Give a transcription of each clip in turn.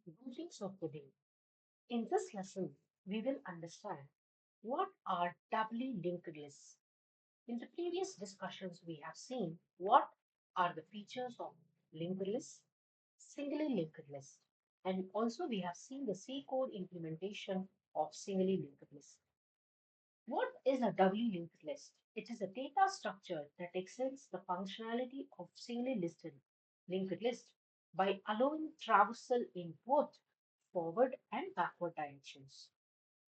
Greetings of the day. In this lesson, we will understand what are doubly linked lists. In the previous discussions, we have seen what are the features of linked lists, singly linked list, and also we have seen the C code implementation of singly linked list. What is a doubly linked list? It is a data structure that extends the functionality of singly listed linked list by allowing traversal in both forward and backward directions.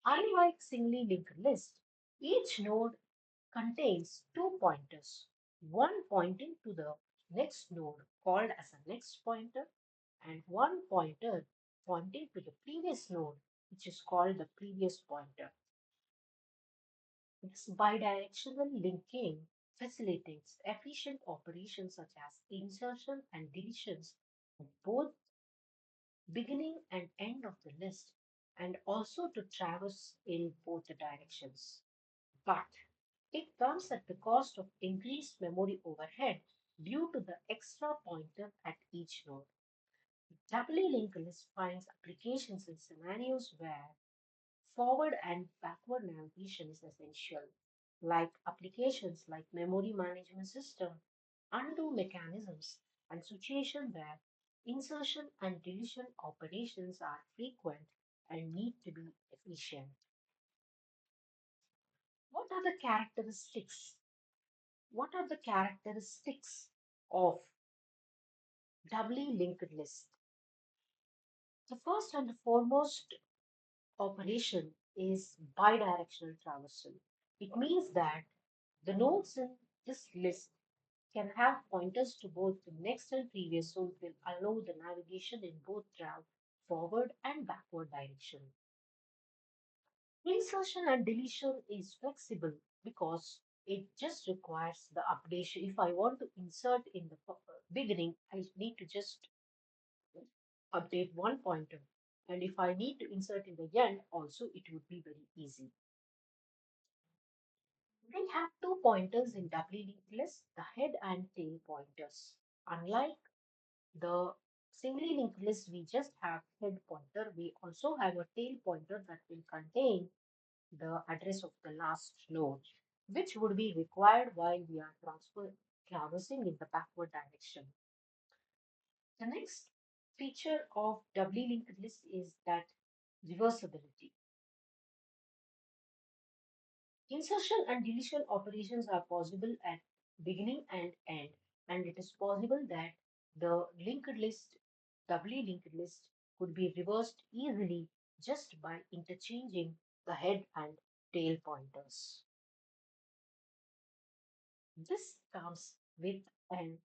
Unlike singly linked list, each node contains two pointers, one pointing to the next node called as a next pointer and one pointer pointing to the previous node which is called the previous pointer. This bidirectional linking facilitates efficient operations such as insertion and deletions of both beginning and end of the list, and also to traverse in both the directions. But it comes at the cost of increased memory overhead due to the extra pointer at each node. Doubly linked list finds applications in scenarios where forward and backward navigation is essential, like applications like memory management system, undo mechanisms, and situations where insertion and deletion operations are frequent and need to be efficient. What are the characteristics? What are the characteristics of doubly linked list? The first and the foremost operation is bidirectional traversal. It means that the nodes in this list can have pointers to both the next and previous, so it will allow the navigation in both forward and backward direction. Insertion and deletion is flexible because it just requires the updation. If I want to insert in the beginning, I need to just update one pointer. And if I need to insert in the end, also it would be very easy. We have two pointers in doubly linked list, the head and tail pointers. Unlike the singly linked list, we just have head pointer. We also have a tail pointer that will contain the address of the last node, which would be required while we are traversing in the backward direction. The next feature of doubly linked list is that reversibility. Insertion and deletion operations are possible at beginning and end, and it is possible that the linked list, doubly linked list, could be reversed easily just by interchanging the head and tail pointers. This comes with an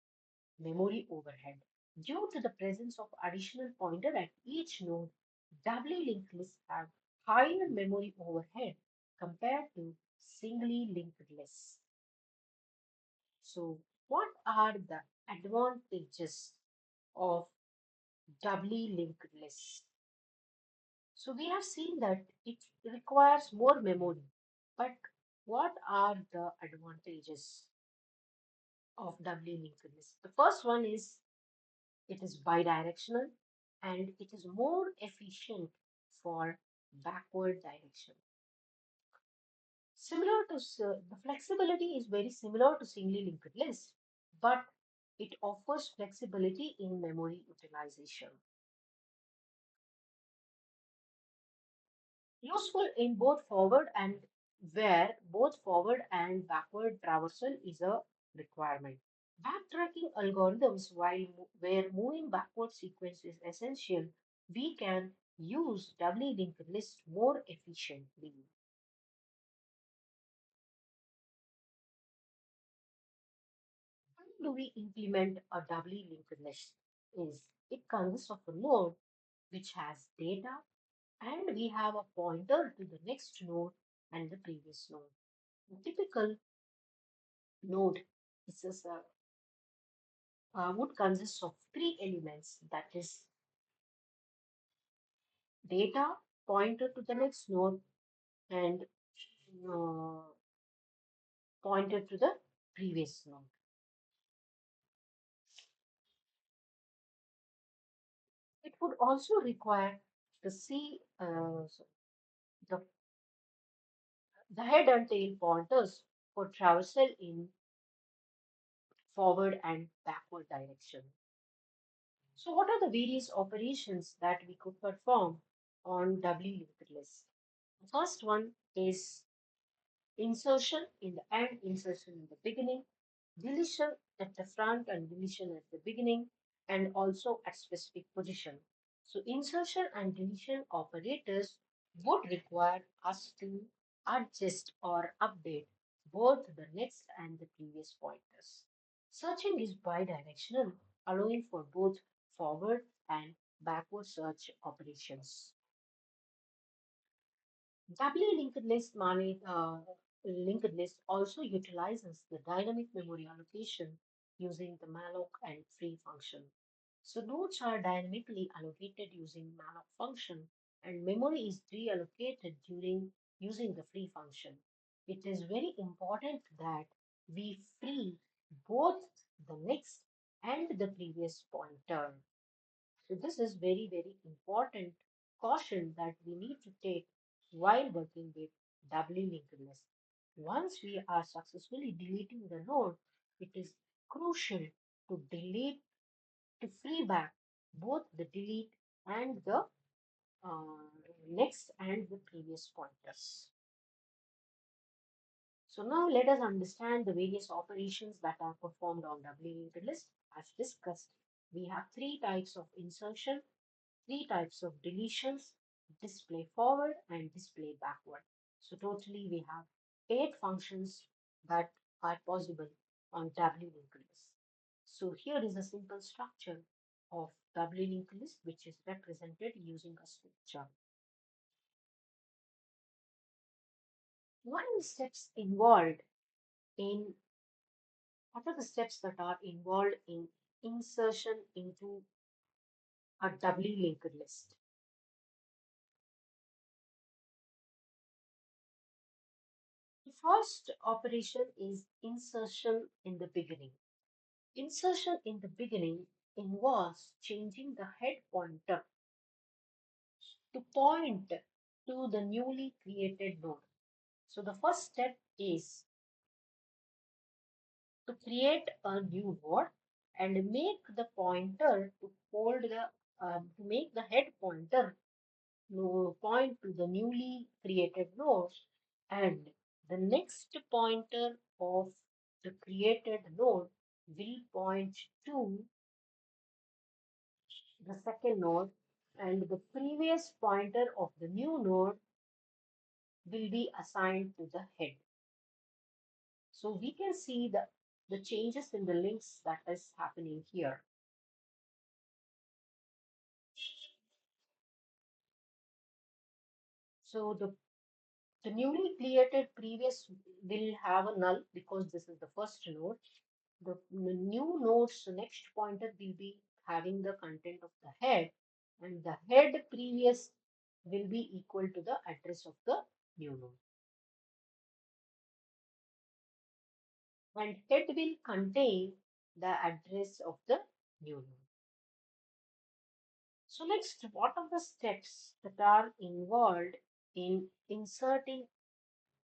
memory overhead. Due to the presence of additional pointer at each node, doubly linked lists have higher memory overhead compared to singly linked lists. So, what are the advantages of doubly linked lists? So, we have seen that it requires more memory, but what are the advantages of doubly linked lists? The first one is it is bidirectional and it is more efficient for backward direction. Similar to the flexibility is very similar to singly linked list, but it offers flexibility in memory utilization. Useful in both forward and where both forward and backward traversal is a requirement. Backtracking algorithms where moving backward sequence is essential, we can use doubly linked list more efficiently. How do we implement a doubly linked list? Is it consists of a node which has data and we have a pointer to the next node and the previous node. A typical node is would consist of three elements, that is data, pointer to the next node, and uh, pointer to the previous node. would also require the the, the head and tail pointers for traversal in forward and backward direction. So, what are the various operations that we could perform on W linked list? The first one is insertion in the end, insertion in the beginning, deletion at the front and deletion at the beginning, and also at specific position. So insertion and deletion operators would require us to adjust or update both the next and the previous pointers. Searching is bidirectional, allowing for both forward and backward search operations. Doubly linked list also utilizes the dynamic memory allocation using the malloc and free function. So nodes are dynamically allocated using malloc function and memory is reallocated during using the free function. It is very important that we free both the next and the previous pointer. So this is very important caution that we need to take while working with doubly linked list. Once we are successfully deleting the node, it is crucial to delete to free back both the delete and the uh, next and the previous pointers. So now let us understand the various operations that are performed on doubly linked list. As discussed, we have three types of insertion, three types of deletions, display forward and display backward. So totally we have 8 functions that are possible on doubly linked list. So here is a simple structure of doubly linked list which is represented using a switch chart. What are the steps involved in what are the steps that are involved in insertion into a doubly linked list? The first operation is insertion in the beginning. Insertion in the beginning involves changing the head pointer to point to the newly created node. So the first step is to create a new node and make the pointer to hold the to make the head pointer point to the newly created node and the next pointer of the created node will point to the second node and the previous pointer of the new node will be assigned to the head. So we can see the changes in the links that is happening here. So the newly created previous will have a null because this is the first node. The new node's next pointer will be having the content of the head and the head previous will be equal to the address of the new node. And head will contain the address of the new node. So next, what are the steps that are involved in inserting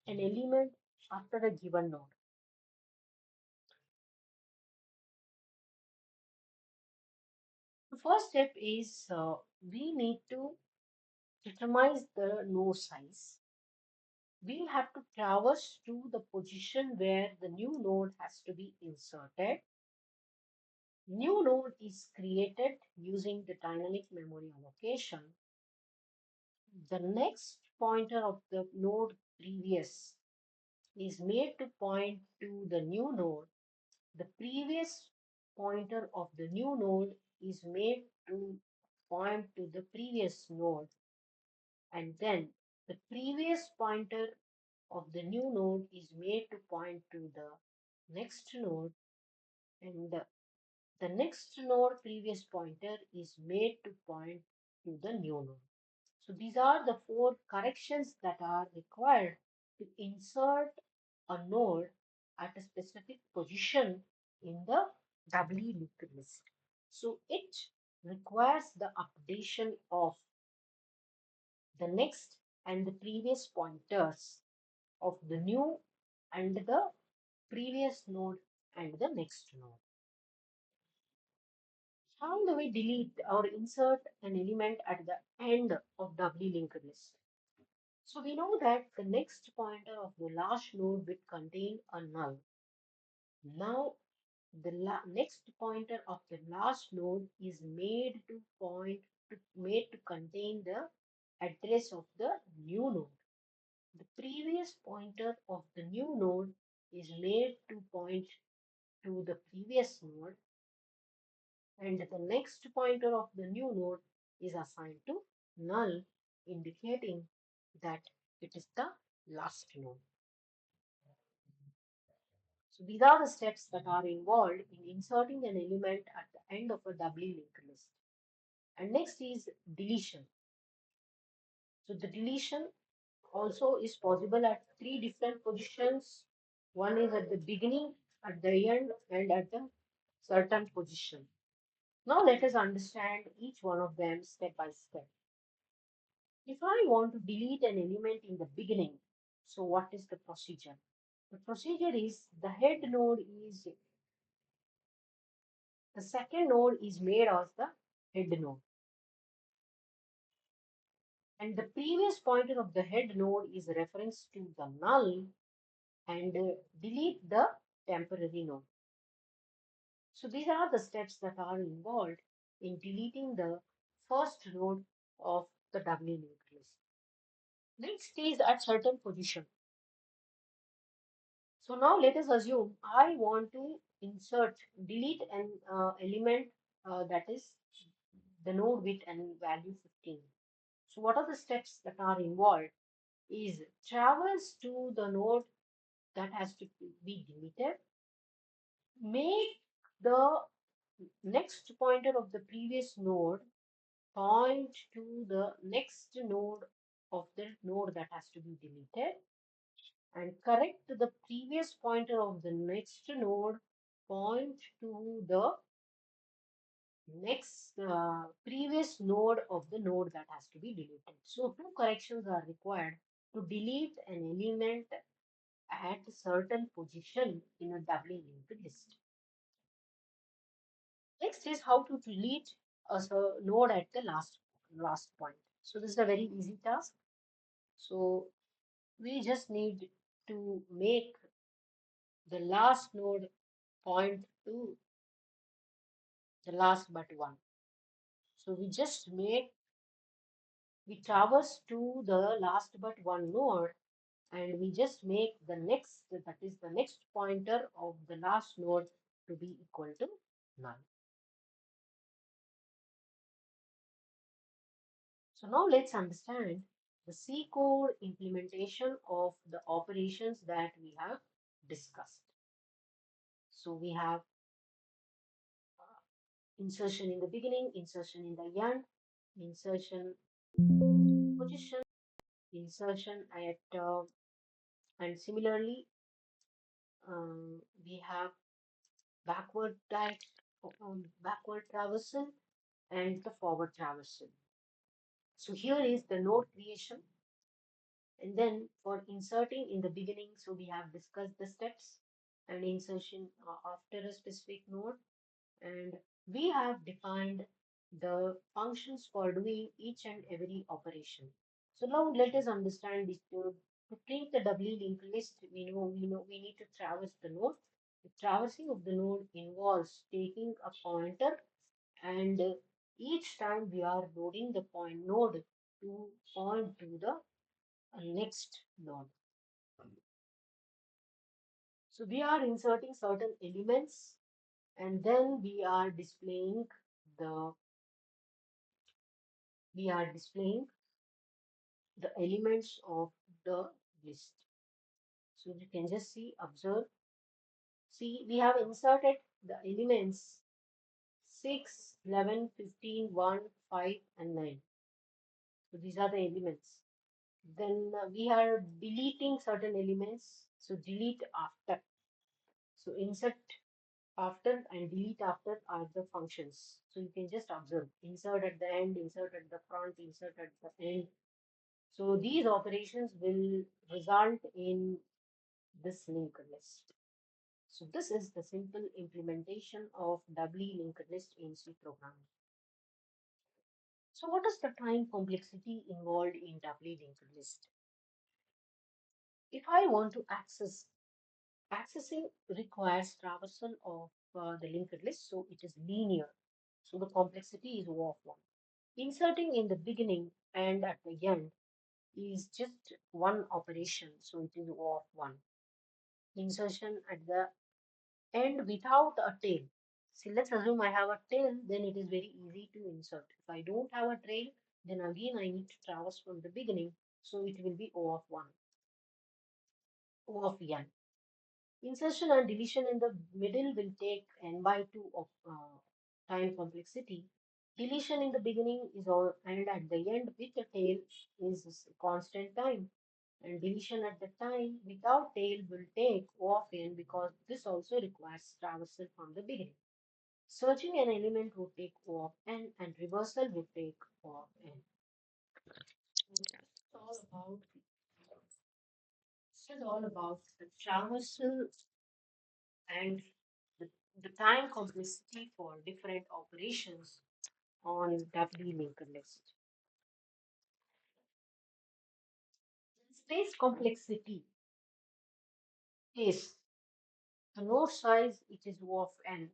an element after a given node? The first step is we need to determine the node size. We have to traverse to the position where the new node has to be inserted. New node is created using the dynamic memory allocation. The next pointer of the node previous is made to point to the new node. The previous pointer of the new node is made to point to the previous node and then the previous pointer of the new node is made to point to the next node and the next node previous pointer is made to point to the new node. So these are the 4 corrections that are required to insert a node at a specific position in the doubly linked list. So it requires the updation of the next and the previous pointers of the new and the previous node and the next node. How do we delete or insert an element at the end of doubly linked list? So we know that the next pointer of the last node will contain a null. Now the next pointer of the last node is made to contain the address of the new node. The previous pointer of the new node is made to point to the previous node, and the next pointer of the new node is assigned to null, indicating that it is the last node. So these are the steps that are involved in inserting an element at the end of a doubly linked list. And next is deletion. So the deletion also is possible at three different positions. One is at the beginning, at the end, and at the certain position. Now let us understand each one of them step by step. If I want to delete an element in the beginning, so what is the procedure? The procedure is the second node is made as the head node. And the previous pointer of the head node is reference to the null and delete the temporary node. So these are the steps that are involved in deleting the first node of the doubly linked list. Next is at certain position. So now let us assume I want to delete an element that is the node with an value 15. So what are the steps that are involved is traverse to the node that has to be deleted, make the next pointer of the previous node point to the next node of the node that has to be deleted, and correct the previous pointer of the next node point to the next previous node of the node that has to be deleted. So two corrections are required to delete an element at a certain position in a doubly linked list. Next is how to delete a node at the last point. So this is a very easy task. So we just need to make the last node point to the last but one. So we traverse to the last but one node, and we just make that is the next pointer of the last node to be equal to null. So now let's understand the C code implementation of the operations that we have discussed. So we have insertion in the beginning, insertion in the end, insertion position, insertion at and similarly we have backward backward traversal and the forward traversal. So here is the node creation, and then for inserting in the beginning, so we have discussed the steps and insertion after a specific node, and we have defined the functions for doing each and every operation. So now let us understand this. To print the doubly linked list, we need to traverse the node. The traversing of the node involves taking a pointer, and each time we are loading the point node to point to the next node. So we are inserting certain elements, and then the we are displaying the elements of the list. So you can just observe. See, we have inserted the elements 6, 11, 15, 1, 5, and 9. So these are the elements. Then we are deleting certain elements. So delete after. So insert after and delete after are the functions. So you can just observe insert at the end, insert at the front, insert at the end. So these operations will result in this linked list. So this is the simple implementation of doubly linked list in C programming. So what is the time complexity involved in doubly linked list? If I want to accessing requires traversal of the linked list, so it is linear. So the complexity is O of 1. Inserting in the beginning and at the end is just one operation, so it is O of 1. Insertion at the end without a tail. See, let's assume I have a tail, then it is very easy to insert. If I don't have a trail, then again I need to traverse from the beginning, so it will be O of 1, O of n. Insertion and deletion in the middle will take n by 2 of time complexity. Deletion in the beginning is all, and at the end with the tail is constant time. And deletion at the time without tail will take O of n because this also requires traversal from the beginning. Searching an element would take O of n and reversal would take O of n. This is all about the traversal and the, the time complexity for different operations on doubly linked list. Space complexity is the node size, it is O of n.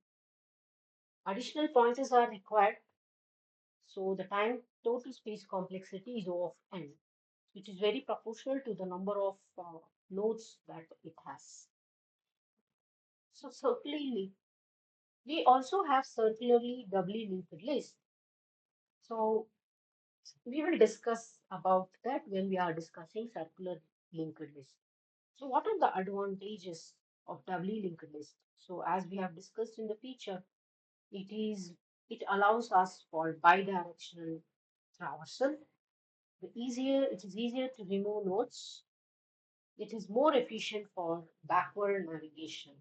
Additional pointers are required, so the time total space complexity is O of n, which is very proportional to the number of nodes that it has. So circularly, we also have circularly doubly linked list. So we will discuss about that when we are discussing circular linked list. So what are the advantages of doubly linked list? So as we have discussed in the feature, it is it allows us for bidirectional traversal. It is easier to remove nodes. It is more efficient for backward navigation.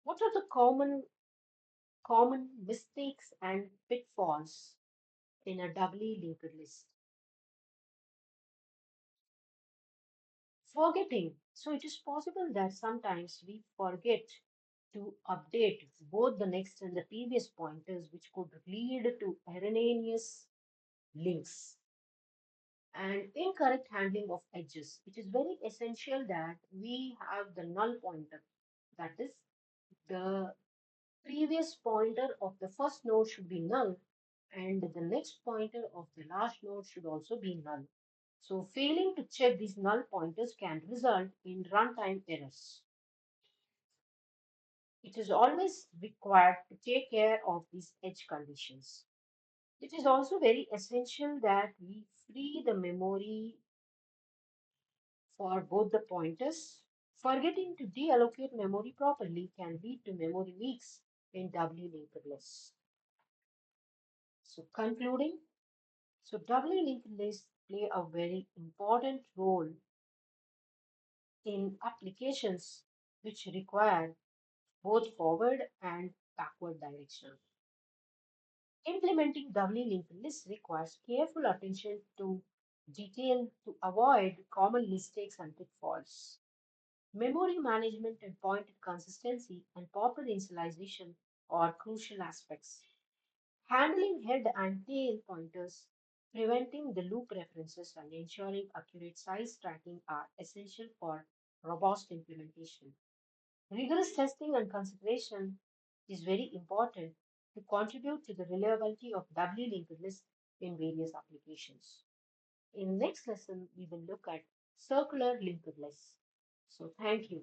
What are the common mistakes and pitfalls in a doubly linked list? Forgetting. So it is possible that sometimes we forget to update both the next and the previous pointers, which could lead to erroneous links and incorrect handling of edges. It is very essential that we have the null pointer. That is, the previous pointer of the first node should be null, and the next pointer of the last node should also be null. So failing to check these null pointers can result in runtime errors. It is always required to take care of these edge conditions. It is also very essential that we free the memory for both the pointers. Forgetting to deallocate memory properly can lead to memory leaks in doubly linked lists. So concluding, so doubly linked lists play a very important role in applications which require both forward and backward direction. Implementing doubly linked lists requires careful attention to detail to avoid common mistakes and pitfalls. Memory management and pointer consistency and proper initialization are crucial aspects. Handling head and tail pointers, preventing the loop references, and ensuring accurate size tracking are essential for robust implementation. Rigorous testing and consideration is very important to contribute to the reliability of doubly linked lists in various applications. In next lesson, we will look at circular linked lists. So thank you.